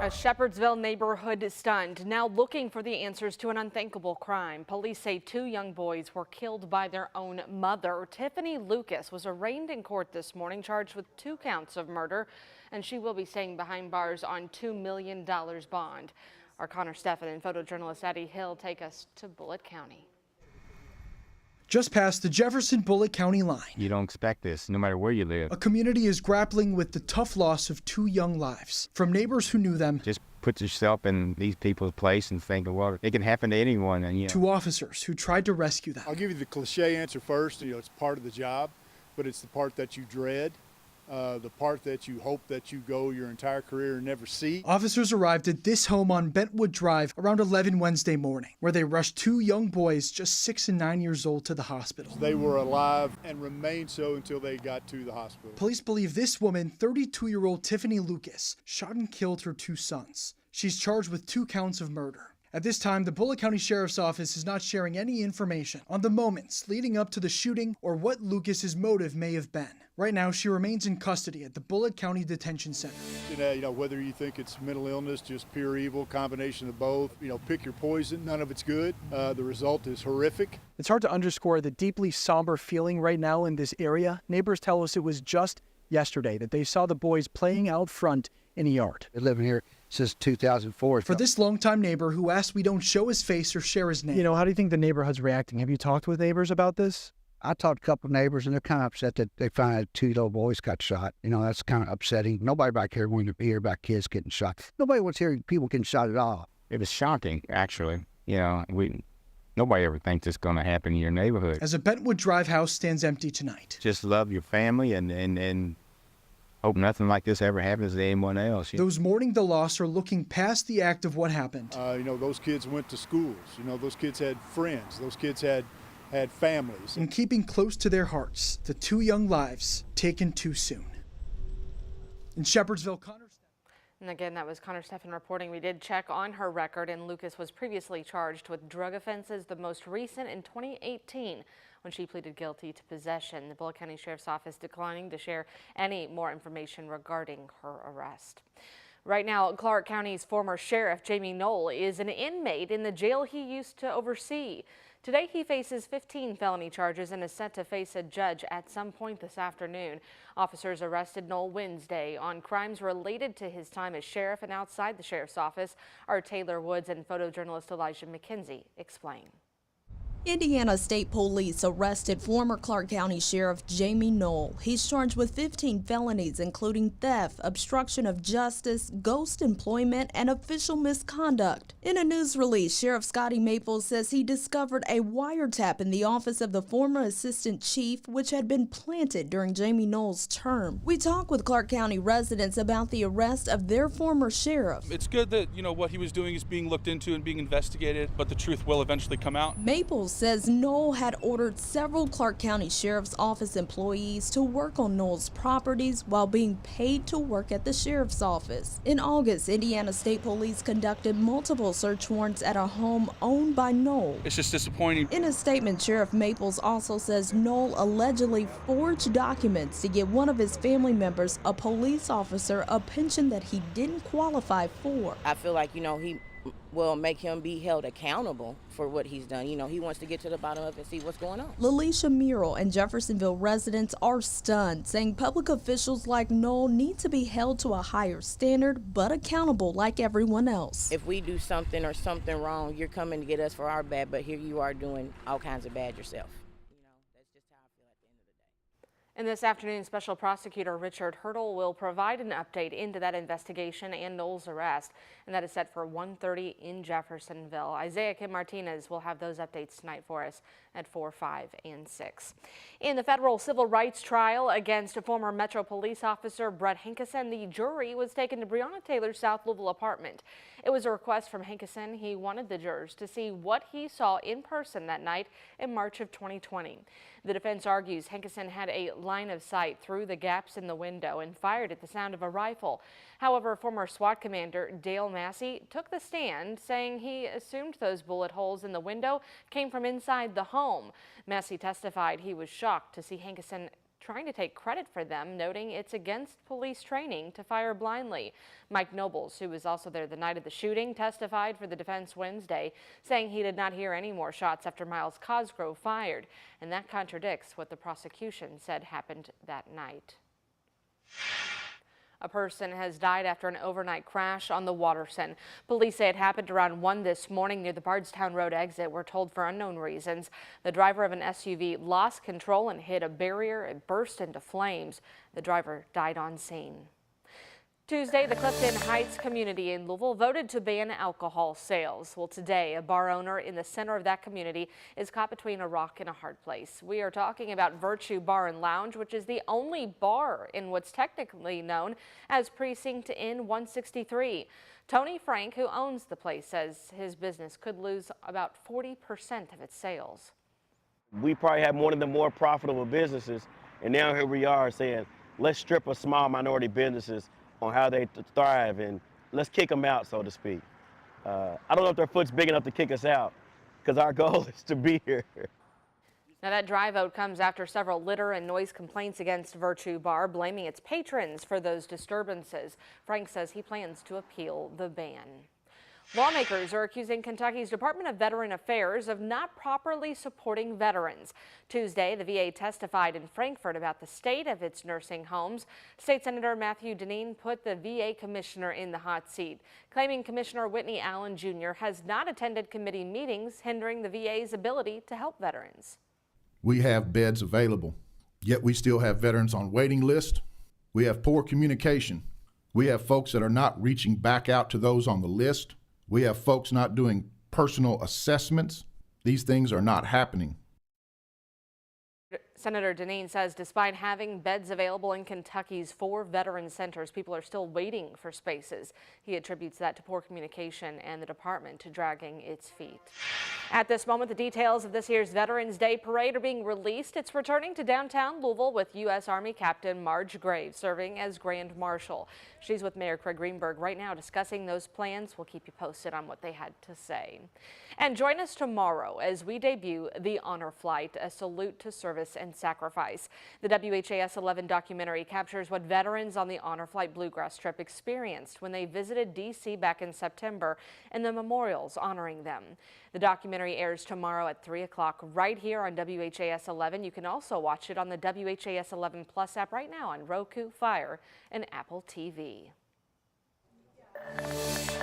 A Shepherdsville neighborhood stunned, now looking for the answers to an unthinkable crime. Police say 2 young boys were killed by their own mother. Tiffany Lucas was arraigned in court this morning, charged with 2 counts of murder, and she will be staying behind bars on $2 million bond. Our Connor Steffen and photojournalist Eddie Hill take us to Bullitt County. Just past the Jefferson-Bullitt County line. You don't expect this, no matter where you live. A community is grappling with the tough loss of 2 young lives. From neighbors who knew them, Just put yourself in these people's place and think, well, it can happen to anyone. And to officers who tried to rescue them. I'll give you the cliche answer first. It's part of the job, but it's the part that you dread. The part that you hope that you go your entire career and never see. Officers arrived at this home on Bentwood Drive around 11 Wednesday morning, where they rushed 2 young boys just 6 and 9 years old to the hospital. They were alive and remained so until they got to the hospital. Police believe this woman, 32-year-old Tiffany Lucas, shot and killed her 2 sons. She's charged with 2 counts of murder. At this time, the Bullitt County Sheriff's Office is not sharing any information on the moments leading up to the shooting or what Lucas's motive may have been. Right now, she remains in custody at the Bullitt County Detention Center. Whether you think it's mental illness, just pure evil, combination of both, pick your poison. None of it's good. The result is horrific. It's hard to underscore the deeply somber feeling right now in this area. Neighbors tell us it was just yesterday that they saw the boys playing out front in a yard. Been living here since 2004. For this longtime neighbor who asked we don't show his face or share his name. How do you think the neighborhood's reacting? Have you talked with neighbors about this? I talked to a couple of neighbors, and they're kind of upset that they find out 2 little boys got shot. That's kind of upsetting. Nobody back here wanted to hear about kids getting shot. Nobody wants to hear people getting shot at all. it was shocking, actually. Nobody ever thinks it's going to happen in your neighborhood. As a Bentwood Drive house stands empty tonight. Just love your family and hope nothing like this ever happens to anyone else. Those mourning the loss are looking past the act of what happened. Those kids went to schools. Those kids had friends. Those kids had families. And keeping close to their hearts, the 2 young lives taken too soon. In Shepherdsville, Connor Steffen. And again, that was Connor Steffen reporting. We did check on her record, and Lucas was previously charged with drug offenses, the most recent in 2018 when she pleaded guilty to possession. The Bullitt County Sheriff's Office declining to share any more information regarding her arrest. Right now, Clark County's former sheriff, Jamie Knoll, is an inmate in the jail he used to oversee. Today, he faces 15 felony charges and is set to face a judge at some point this afternoon. Officers arrested Knoll Wednesday on crimes related to his time as sheriff, and outside the sheriff's office, our Taylor Woods and photojournalist Elijah McKenzie explain. Indiana State Police arrested former Clark County Sheriff Jamie Knoll. He's charged with 15 felonies, including theft, obstruction of justice, ghost employment, and official misconduct. In a news release, Sheriff Scotty Maples says he discovered a wiretap in the office of the former assistant chief, which had been planted during Jamie Knoll's term. We talked with Clark County residents about the arrest of their former sheriff. It's good that, what he was doing is being looked into and being investigated, but the truth will eventually come out. Maples says Knoll had ordered several Clark County Sheriff's Office employees to work on Knoll's properties while being paid to work at the Sheriff's Office. In August, Indiana State Police conducted multiple search warrants at a home owned by Knoll. It's just disappointing. In a statement, Sheriff Maples also says Knoll allegedly forged documents to get one of his family members, a police officer, a pension that he didn't qualify for. I feel like, he will make him be held accountable for what he's done. He wants to get to the bottom of it and see what's going on. Lalisha Murrell and Jeffersonville residents are stunned, saying public officials like Knoll need to be held to a higher standard, but accountable like everyone else. If we do something or something wrong, you're coming to get us for our bad, but here you are doing all kinds of bad yourself. That's just how I feel at the end of the day. And this afternoon, Special Prosecutor Richard Hurdle will provide an update into that investigation and Knoll's arrest, and that is set for 1:30 in Jeffersonville. Isaiah Kim Martinez will have those updates tonight for us at 4, 5, and 6. In the federal civil rights trial against former Metro Police Officer Brett Hankison, the jury was taken to Breonna Taylor's South Louisville apartment. It was a request from Hankison. He wanted the jurors to see what he saw in person that night in March of 2020. The defense argues Hankison had a line of sight through the gaps in the window and fired at the sound of a rifle. However, former SWAT commander Dale Massey took the stand, saying he assumed those bullet holes in the window came from inside the home. Massey testified he was shocked to see Hankison trying to take credit for them, noting it's against police training to fire blindly. Mike Nobles, who was also there the night of the shooting, testified for the defense Wednesday, saying he did not hear any more shots after Miles Cosgrove fired, and that contradicts what the prosecution said happened that night. A person has died after an overnight crash on the Waterson. Police say it happened around 1 this morning near the Bardstown Road exit. We're told for unknown reasons. The driver of an SUV lost control and hit a barrier. It burst into flames. The driver died on scene. Tuesday, the Clifton Heights community in Louisville voted to ban alcohol sales. Well, today, a bar owner in the center of that community is caught between a rock and a hard place. We are talking about Virtue Bar and Lounge, which is the only bar in what's technically known as Precinct N 163. Tony Frank, who owns the place, says his business could lose about 40% of its sales. We probably have one of the more profitable businesses, and now here we are saying, let's strip a small minority businesses on how they thrive, and let's kick them out, so to speak. I don't know if their foot's big enough to kick us out, because our goal is to be here. Now, that dry vote comes after several litter and noise complaints against Virtue Bar, blaming its patrons for those disturbances. Frank says he plans to appeal the ban. Lawmakers are accusing Kentucky's Department of Veteran Affairs of not properly supporting veterans. Tuesday, the VA testified in Frankfort about the state of its nursing homes. State Senator Matthew Deneen put the VA commissioner in the hot seat, claiming Commissioner Whitney Allen Jr. has not attended committee meetings, hindering the VA's ability to help veterans. We have beds available, yet we still have veterans on waiting list. We have poor communication. We have folks that are not reaching back out to those on the list. We have folks not doing personal assessments. These things are not happening. Senator Deneen says despite having beds available in Kentucky's 4 veteran centers, people are still waiting for spaces. He attributes that to poor communication and the department to dragging its feet. At this moment, the details of this year's Veterans Day Parade are being released. It's returning to downtown Louisville with U.S. Army Captain Marge Graves serving as Grand Marshal. She's with Mayor Craig Greenberg right now discussing those plans. We'll keep you posted on what they had to say. And join us tomorrow as we debut The Honor Flight, a salute to service and sacrifice. The WHAS11 documentary captures what veterans on the Honor Flight Bluegrass trip experienced when they visited D.C. back in September and the memorials honoring them. The documentary airs tomorrow at 3 o'clock right here on WHAS11. You can also watch it on the WHAS11 Plus app right now on Roku, Fire, and Apple TV.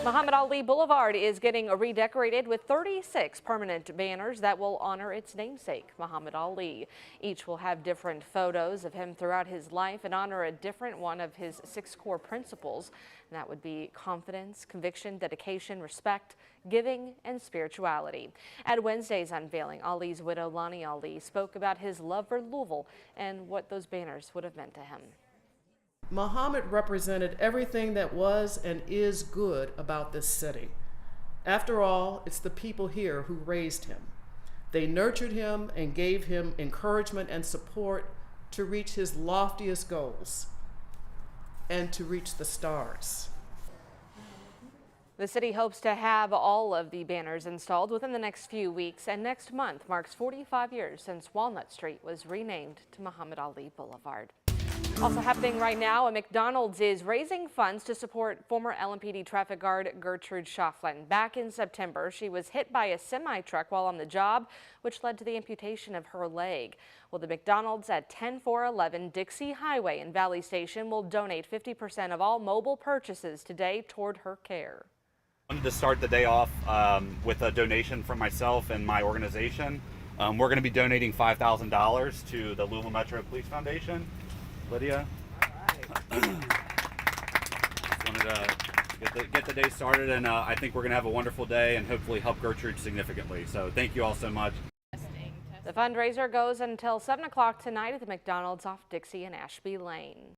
Muhammad Ali Boulevard is getting redecorated with 36 permanent banners that will honor its namesake, Muhammad Ali. Each will have different photos of him throughout his life and honor a different one of his 6 core principles. And that would be confidence, conviction, dedication, respect, giving, and spirituality. At Wednesday's unveiling, Ali's widow Lonnie Ali spoke about his love for Louisville and what those banners would have meant to him. Muhammad represented everything that was and is good about this city. After all, it's the people here who raised him. They nurtured him and gave him encouragement and support to reach his loftiest goals and to reach the stars. The city hopes to have all of the banners installed within the next few weeks, and next month marks 45 years since Walnut Street was renamed to Muhammad Ali Boulevard. Also happening right now, a McDonald's is raising funds to support former LMPD traffic guard Gertrude Schauflin. Back in September, she was hit by a semi-truck while on the job, which led to the amputation of her leg. Well, the McDonald's at 10411 Dixie Highway in Valley Station will donate 50% of all mobile purchases today toward her care. I wanted to start the day off with a donation from myself and my organization. We're going to be donating $5,000 to the Louisville Metro Police Foundation. Lydia. Just wanted to get the day started, and I think we're going to have a wonderful day and hopefully help Gertrude significantly. So thank you all so much. The fundraiser goes until 7 o'clock tonight at the McDonald's off Dixie and Ashby Lane.